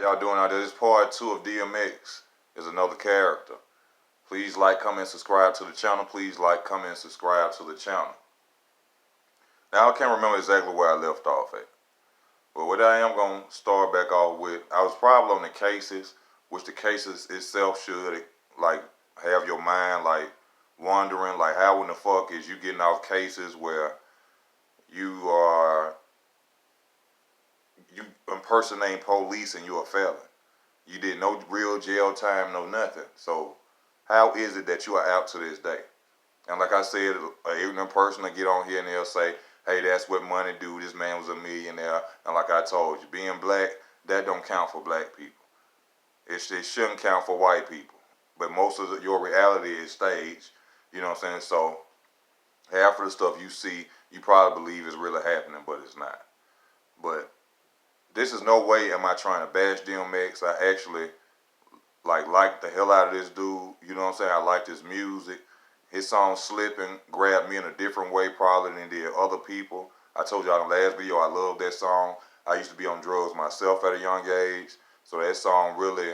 How y'all doing out there? This is part 2 of DMX. Is another character. Please like, comment, subscribe to the channel. Please like, comment, subscribe to the channel. Now I can't remember exactly where I left off at. But what I am going to start back off with, I was probably on the cases, which the cases itself should like have your mind like wondering like how in the fuck is you getting off cases where you are you impersonating police and you're a felon. You did no real jail time, no nothing. So how is it that you are out to this day? And like I said, an ignorant person will get on here and they'll say, hey, that's what money do. This man was a millionaire. And like I told you, being black, that don't count for black people. It shouldn't count for white people. But most of your reality is staged. You know what I'm saying? So half of the stuff you see, you probably believe is really happening, but it's not. But this is no way am I trying to bash DMX. I actually like the hell out of this dude. You know what I'm saying? I like his music. His song Slipping grabbed me in a different way probably than did other people. I told y'all in the last video I love that song. I used to be on drugs myself at a young age. So that song really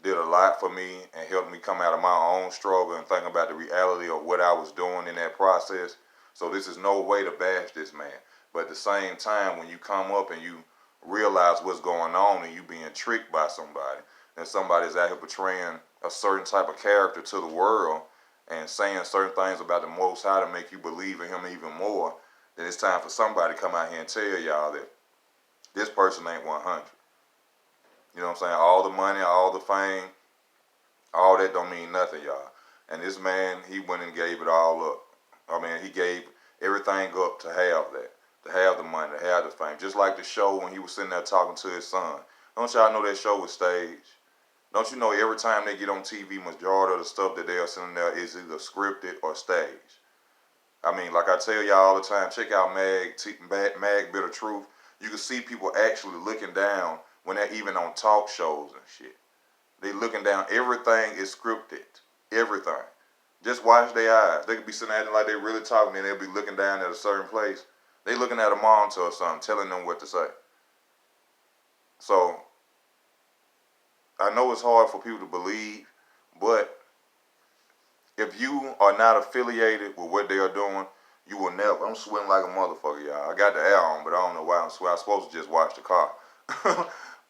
did a lot for me and helped me come out of my own struggle and think about the reality of what I was doing in that process. So this is no way to bash this man. But at the same time, when you come up and you realize what's going on and you being tricked by somebody, and somebody's out here portraying a certain type of character to the world and saying certain things about the Most High to make you believe in him even more, then it's time for somebody to come out here and tell y'all that this person ain't 100. You know what I'm saying? All the money, all the fame, all that don't mean nothing, y'all. And this man, he went and gave it all up. I mean, he gave everything up to have that, to have the money, to have the fame. Just like the show when he was sitting there talking to his son. Don't y'all know that show was staged? Don't you know every time they get on TV, majority of the stuff that they are sending there is either scripted or staged? I mean, like I tell y'all all the time, check out Mag Bit of Truth. You can see people actually looking down when they're even on talk shows and shit. They looking down. Everything is scripted. Everything. Just watch their eyes. They could be sitting acting like they really talking and they'll be looking down at a certain place. They looking at a monitor or something, telling them what to say. So I know it's hard for people to believe, but if you are not affiliated with what they are doing, you will never. I'm sweating like a motherfucker, y'all. I got the air on, but I don't know why I'm sweating. I'm supposed to just wash the car.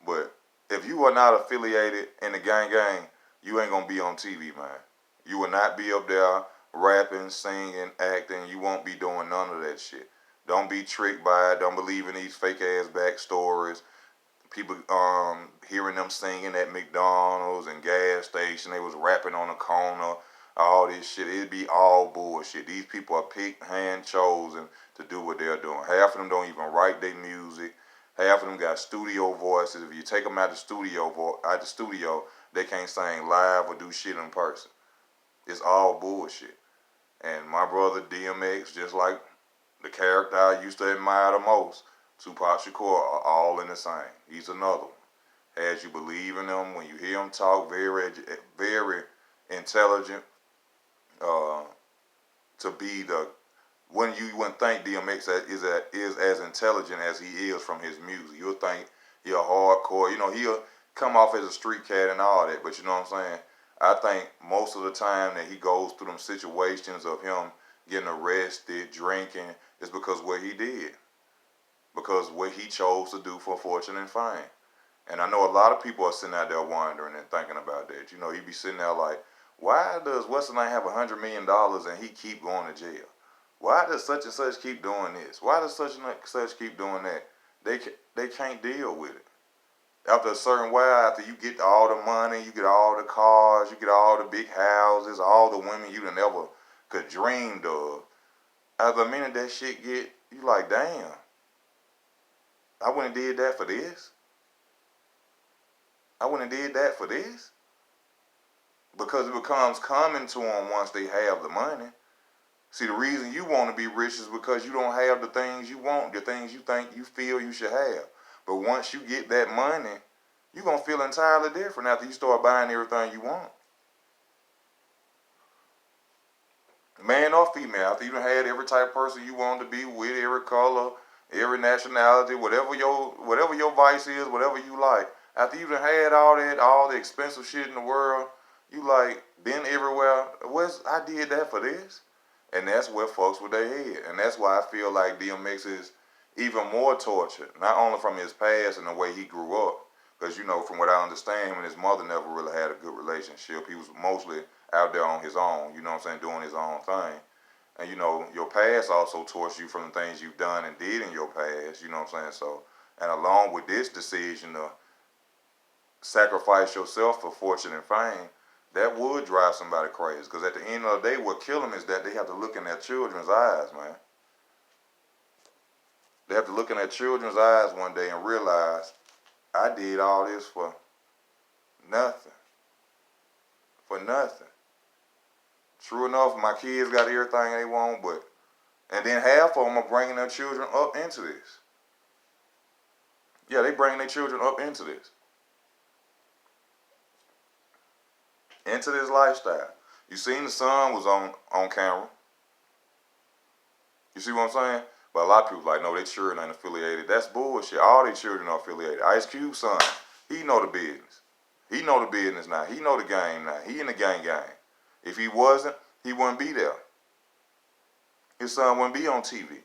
But if you are not affiliated in the gang, you ain't going to be on TV, man. You will not be up there rapping, singing, acting. You won't be doing none of that shit. Don't be tricked by it. Don't believe in these fake-ass backstories. People hearing them singing at McDonald's and gas station. They was rapping on the corner. All this shit. It'd be all bullshit. These people are picked, hand chosen to do what they're doing. Half of them don't even write their music. Half of them got studio voices. If you take them out the studio, they can't sing live or do shit in person. It's all bullshit. And my brother DMX, just like the character I used to admire the most, Tupac Shakur, are all in the same. He's another one. As you believe in him, when you hear him talk, very intelligent. To be the when you wouldn't think DMX is as intelligent as he is from his music. You'll think he'll hardcore. You know, he'll come off as a street cat and all that. But you know what I'm saying? I think most of the time that he goes through them situations of him getting arrested, drinking, is because what he did. Because what he chose to do for fortune and fame. And I know a lot of people are sitting out there wondering and thinking about that. You know, he be sitting there like, why does what's the name have $100 million and he keep going to jail? Why does such and such keep doing this? Why does such and such keep doing that? They can't deal with it. After a certain while, after you get all the money, you get all the cars, you get all the big houses, all the women you done ever could dreamed of. After a minute that shit get, you like, damn, I wouldn't have did that for this. I wouldn't have did that for this. Because it becomes common to them once they have the money. See, the reason you want to be rich is because you don't have the things you want, the things you think you feel you should have. But once you get that money, you're going to feel entirely different after you start buying everything you want. Man or female, after you done had every type of person you want to be with, every color, every nationality, whatever your vice is, whatever you like. After you done had all that, all the expensive shit in the world, you like been everywhere. I did that for this, and that's where folks with their head, and that's why I feel like DMX is even more tortured, not only from his past and the way he grew up, because from what I understand, him and his mother never really had a good relationship. He was mostly out there on his own, you know what I'm saying, doing his own thing. And your past also tortures you from the things you've done and did in your past, you know what I'm saying? So, and along with this decision to sacrifice yourself for fortune and fame, that would drive somebody crazy. Because at the end of the day, what kills them is that they have to look in their children's eyes, man. They have to look in their children's eyes one day and realize, I did all this for nothing. For nothing. True enough, my kids got everything they want, and then half of them are bringing their children up into this. Yeah, they bringing their children up into this. Into this lifestyle. You seen the son was on camera. You see what I'm saying? But a lot of people like, no, their children ain't affiliated. That's bullshit. All their children are affiliated. Ice Cube's son, he know the business. He know the business now. He know the game now. He in the gang. If he wasn't, he wouldn't be there. His son wouldn't be on TV.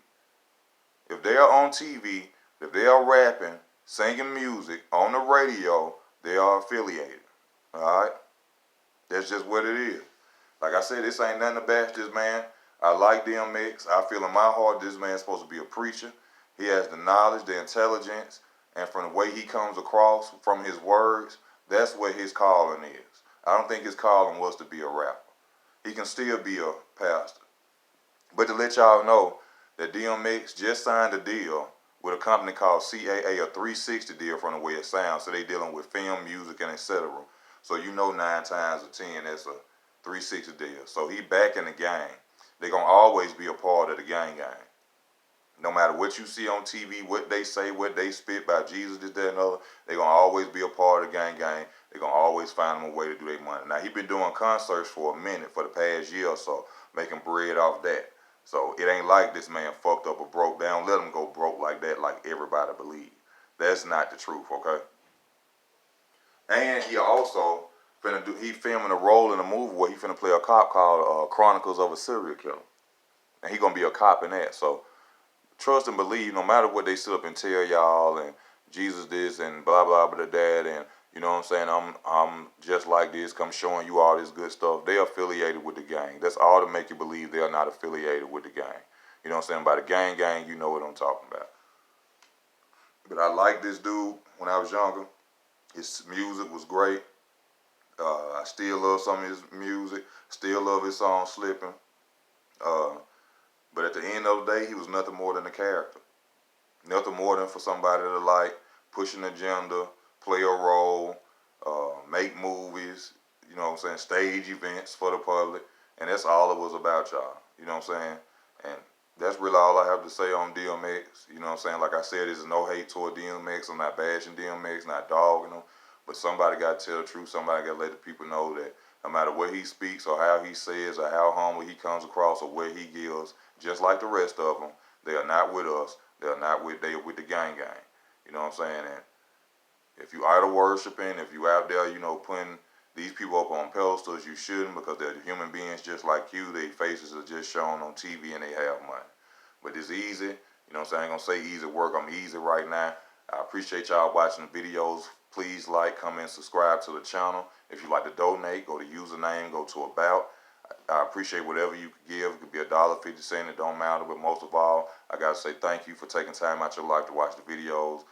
If they are on TV, if they are rapping, singing music, on the radio, they are affiliated. Alright? That's just what it is. Like I said, this ain't nothing to bash this man. I like DMX. I feel in my heart this man's supposed to be a preacher. He has the knowledge, the intelligence, and from the way he comes across, from his words, that's what his calling is. I don't think his calling was to be a rapper. He can still be a pastor. But to let y'all know that DMX just signed a deal with a company called CAA, a 360 deal from the way it sounds. So they dealing with film, music, and etc. So 9 times out of 10, that's a 360 deal. So he back in the gang. They're going to always be a part of the gang. No matter what you see on TV, what they say, what they spit by Jesus, this, that, and other, they're going to always be a part of the gang. They're going to always find them a way to do their money. Now, he been doing concerts for a minute, for the past year or so, making bread off that. So it ain't like this man fucked up or broke down. Let him go broke like that, like everybody believe. That's not the truth, okay? And he also he filming a role in a movie where he finna play a cop called Chronicles of a Serial Killer. And he gonna be a cop in that. So trust and believe, no matter what they sit up and tell y'all and Jesus this and blah blah blah that, and you know what I'm saying, I'm just like this, come showing you all this good stuff. They affiliated with the gang. That's all to make you believe they are not affiliated with the gang. You know what I'm saying? By the gang, you know what I'm talking about. But I like this dude when I was younger. His music was great. I still love some of his music. Still love his song Slipping. But at the end of the day, he was nothing more than a character. Nothing more than for somebody to like push an agenda, play a role, make movies, you know what I'm saying, stage events for the public. And that's all it was about, y'all. You know what I'm saying? And that's really all I have to say on DMX. You know what I'm saying? Like I said, there's no hate toward DMX. I'm not bashing DMX, not dogging him. But somebody got to tell the truth. Somebody got to let the people know that no matter what he speaks or how he says or how humble he comes across or what he gives, just like the rest of them, they are not with us. They are with the gang. You know what I'm saying? And if you idol worshiping, if you out there, putting these people up on pedestals, you shouldn't, because they're human beings just like you. Their faces are just shown on TV and they have money. But it's easy. You know what I'm saying? I ain't going to say easy work. I'm easy right now. I appreciate y'all watching the videos. Please like, comment, subscribe to the channel. If you like to donate, go to username, go to about. I appreciate whatever you could give. It could be $1.50. It don't matter. But most of all, I got to say thank you for taking time out your life to watch the videos.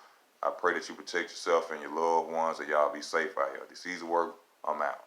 I pray that you protect yourself and your loved ones, and y'all be safe out here. This easy work. I'm out.